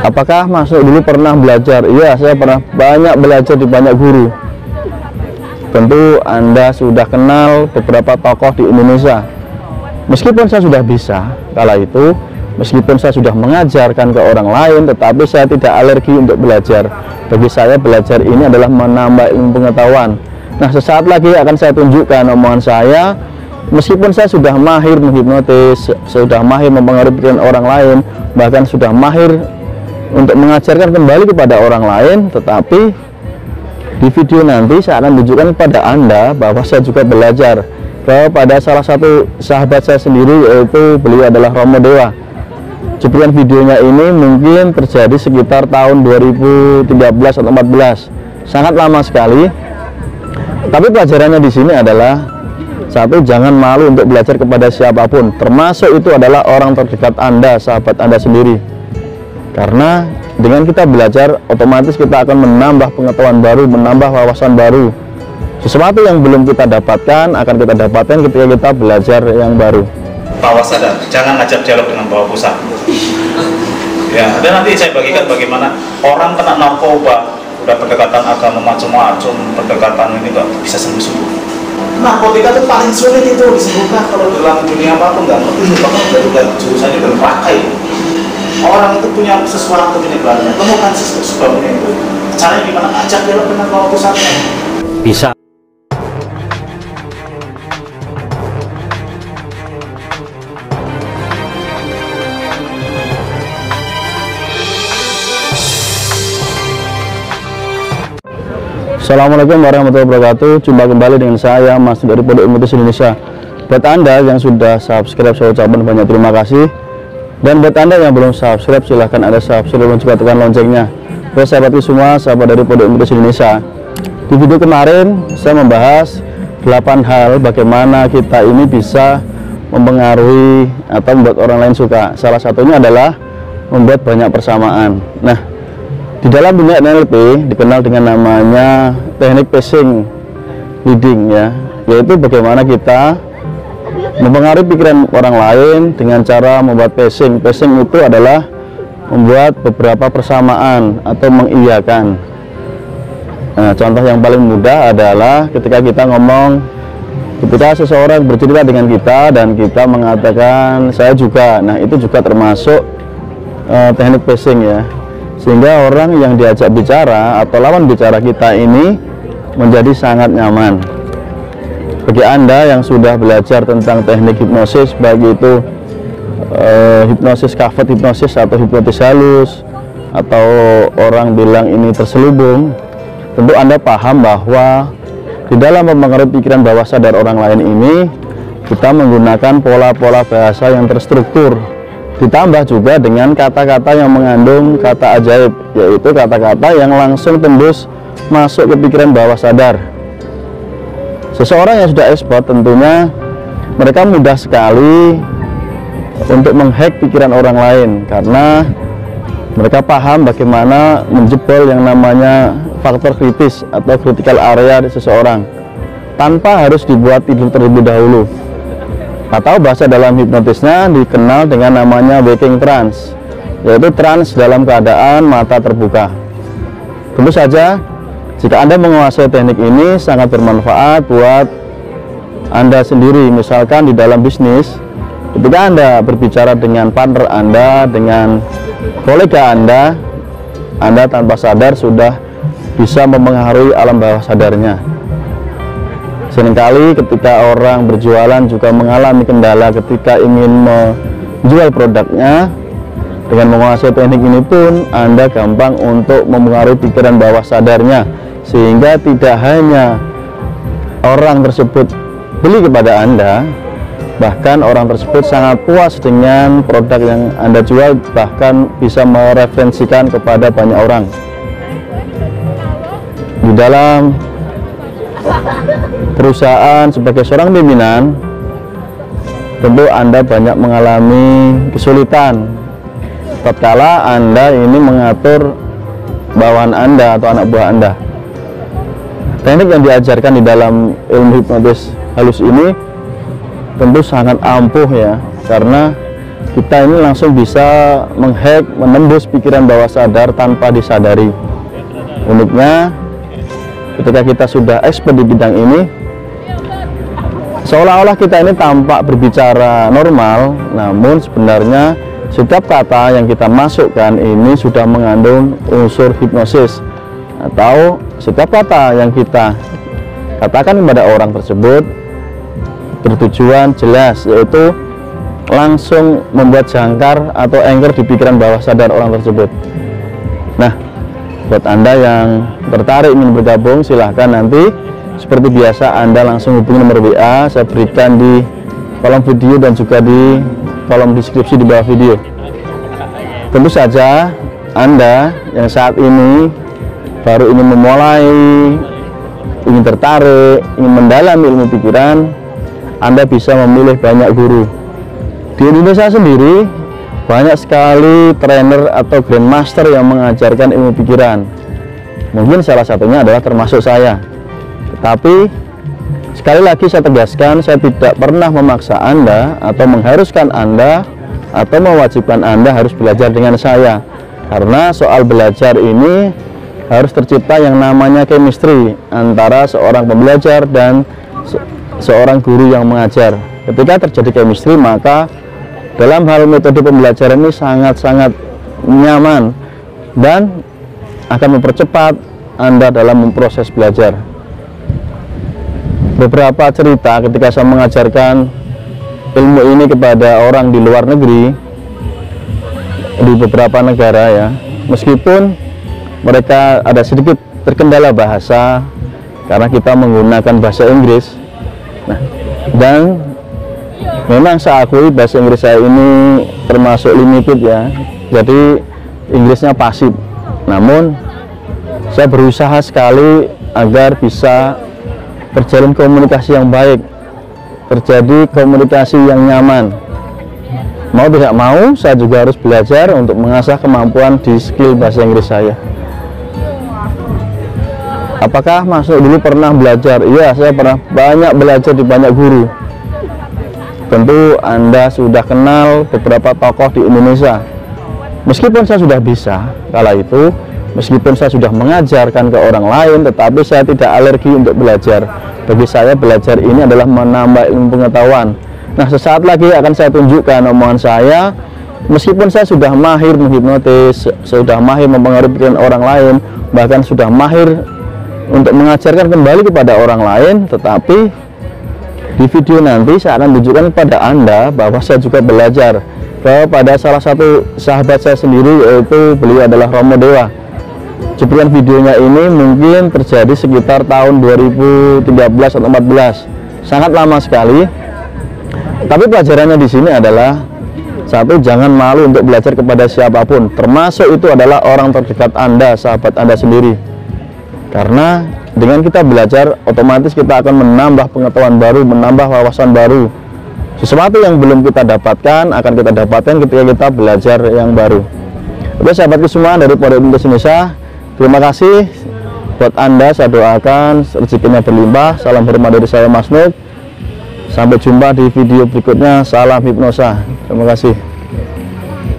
Apakah Masuk dulu pernah belajar? Iya, saya pernah banyak belajar di banyak guru. Tentu Anda sudah kenal beberapa tokoh di Indonesia. Meskipun saya sudah bisa kala itu, meskipun saya sudah mengajarkan ke orang lain, tetapi saya tidak alergi untuk belajar. Bagi saya belajar ini adalah menambah ilmu pengetahuan. Nah, sesaat lagi akan saya tunjukkan omongan saya. Meskipun saya sudah mahir menghipnotis, sudah mahir mempengaruhi pikiran orang lain, bahkan sudah mahir untuk mengajarkan kembali kepada orang lain, tetapi di video nanti saya akan tunjukkan kepada Anda bahwa saya juga belajar kepada salah satu sahabat saya sendiri, yaitu beliau adalah Romo Dewa. Cuplikan videonya ini mungkin terjadi sekitar tahun 2013 atau 14, sangat lama sekali. Tapi pelajarannya di sini adalah satu, jangan malu untuk belajar kepada siapapun, termasuk itu adalah orang terdekat Anda, sahabat Anda sendiri. Karena dengan kita belajar, otomatis kita akan menambah pengetahuan baru, menambah wawasan baru. Sesuatu yang belum kita dapatkan akan kita dapatkan ketika kita belajar yang baru. Bawah sadar, jangan ngajak dialog dengan bawah pusat. Ya, dan nanti saya bagikan bagaimana orang kena narkoba, udah pendekatan agama macam-macam, pendekatan ini nggak bisa sembuh-sembuh. Narkotika itu paling sulit itu disembuhkan kalau dalam dunia apapun, nggak ngerti, bahkan udah jurusannya udah pakai. Orang itu punya sesuatu penyebarannya, temukan sebabnya itu. Caranya gimana? Ajak dialog dengan bawah pusatnya. Bisa. Assalamualaikum warahmatullahi wabarakatuh. Jumpa kembali dengan saya, Mas dari Pondok Ilmu Indonesia. Buat Anda yang sudah subscribe, saya ucapkan banyak terima kasih. Dan buat Anda yang belum subscribe, silahkan Anda subscribe dan juga tekan loncengnya. Buat sahabatku semua, sahabat dari Pondok Ilmu Indonesia. Di video kemarin saya membahas 8 hal bagaimana kita ini bisa mempengaruhi atau membuat orang lain suka. Salah satunya adalah membuat banyak persamaan. Nah, di dalam dunia NLP dikenal dengan namanya teknik pacing leading, ya, yaitu bagaimana kita mempengaruhi pikiran orang lain dengan cara membuat pacing. Pacing itu adalah membuat beberapa persamaan atau mengiyakan. Nah, contoh yang paling mudah adalah ketika kita ngomong, ketika seseorang bercerita dengan kita dan kita mengatakan saya juga. Nah, itu juga termasuk teknik pacing, ya, sehingga orang yang diajak bicara atau lawan bicara kita ini menjadi sangat nyaman. Bagi Anda yang sudah belajar tentang teknik hipnosis, baik itu hipnosis covered hipnosis atau hipnotis halus, atau orang bilang ini terselubung, tentu Anda paham bahwa di dalam mempengaruhi pikiran bawah sadar orang lain ini, kita menggunakan pola-pola bahasa yang terstruktur, ditambah juga dengan kata-kata yang mengandung kata ajaib, yaitu kata-kata yang langsung tembus masuk ke pikiran bawah sadar. Seseorang yang sudah expert tentunya mereka mudah sekali untuk menghack pikiran orang lain, karena mereka paham bagaimana menjebol yang namanya faktor kritis atau critical area di seseorang tanpa harus dibuat tidur terlebih dahulu. Atau bahasa dalam hipnotisnya dikenal dengan namanya waking trance, yaitu trance dalam keadaan mata terbuka. Tentu saja jika Anda menguasai teknik ini sangat bermanfaat buat Anda sendiri. Misalkan di dalam bisnis, ketika Anda berbicara dengan partner Anda, dengan kolega Anda tanpa sadar sudah bisa mempengaruhi alam bawah sadarnya. Seringkali ketika orang berjualan juga mengalami kendala ketika ingin menjual produknya. Dengan menguasai teknik ini pun Anda gampang untuk mempengaruhi pikiran bawah sadarnya, sehingga tidak hanya orang tersebut beli kepada Anda, bahkan orang tersebut sangat puas dengan produk yang Anda jual, bahkan bisa mereferensikan kepada banyak orang. Di dalam perusahaan sebagai seorang pimpinan, tentu Anda banyak mengalami kesulitan tatkala Anda ini mengatur bawahan Anda atau anak buah Anda. Teknik yang diajarkan di dalam ilmu hipnotis halus ini tentu sangat ampuh, ya, karena kita ini langsung bisa menghack, menembus pikiran bawah sadar tanpa disadari. Uniknya, ketika kita sudah expert di bidang ini, seolah-olah kita ini tampak berbicara normal, namun sebenarnya setiap kata yang kita masukkan ini sudah mengandung unsur hipnosis, atau setiap kata yang kita katakan kepada orang tersebut bertujuan jelas, yaitu langsung membuat jangkar atau anchor di pikiran bawah sadar orang tersebut. Nah, buat Anda yang tertarik ingin bergabung, silahkan nanti seperti biasa Anda langsung hubungi nomor WA, saya berikan di kolom video dan juga di kolom deskripsi di bawah video. Tentu saja Anda yang saat ini baru ingin memulai, ingin tertarik, ingin mendalami ilmu pikiran, Anda bisa memilih banyak guru. Di Indonesia sendiri banyak sekali trainer atau grandmaster yang mengajarkan ilmu pikiran. Mungkin salah satunya adalah termasuk saya. Tetapi sekali lagi saya tegaskan, saya tidak pernah memaksa Anda atau mengharuskan Anda atau mewajibkan Anda harus belajar dengan saya. Karena soal belajar ini harus tercipta yang namanya chemistry antara seorang pembelajar dan seorang guru yang mengajar. Ketika terjadi chemistry, maka dalam hal metode pembelajaran ini sangat-sangat nyaman dan akan mempercepat Anda dalam memproses belajar. Beberapa cerita ketika saya mengajarkan ilmu ini kepada orang di luar negeri, di beberapa negara ya, meskipun mereka ada sedikit terkendala bahasa karena kita menggunakan bahasa Inggris. Nah, dan memang saya akui bahasa Inggris saya ini termasuk limited ya, jadi Inggrisnya pasif. Namun saya berusaha sekali agar bisa terjalin komunikasi yang baik, terjadi komunikasi yang nyaman. Mau tidak mau, saya juga harus belajar untuk mengasah kemampuan di skill bahasa Inggris saya. Apakah Mas Nuk dulu pernah belajar? Iya, saya pernah banyak belajar di banyak guru. Tentu Anda sudah kenal beberapa tokoh di Indonesia. Meskipun saya sudah bisa kala itu, meskipun saya sudah mengajarkan ke orang lain, tetapi saya tidak alergi untuk belajar. Bagi saya belajar ini adalah menambah ilmu pengetahuan. Nah, sesaat lagi akan saya tunjukkan omongan saya. Meskipun saya sudah mahir menghipnotis, sudah mahir mempengaruhi pikiran orang lain, bahkan sudah mahir untuk mengajarkan kembali kepada orang lain, tetapi di video nanti saya akan tunjukkan kepada Anda bahwa saya juga belajar kepada salah satu sahabat saya sendiri, yaitu beliau adalah Romo Dewa. Cuplikan videonya ini mungkin terjadi sekitar tahun 2013 atau 2014, sangat lama sekali. Tapi pelajarannya di sini adalah satu, jangan malu untuk belajar kepada siapapun, termasuk itu adalah orang terdekat Anda, sahabat Anda sendiri. Karena dengan kita belajar, otomatis kita akan menambah pengetahuan baru, menambah wawasan baru. Sesuatu yang belum kita dapatkan akan kita dapatkan ketika kita belajar yang baru. Oke sahabatku semua dari Pondok Indonesia, terima kasih buat Anda. Saya doakan rezekinya berlimpah. Salam hormat dari saya Mas Nuk. Sampai jumpa di video berikutnya. Salam hipnosa. Terima kasih.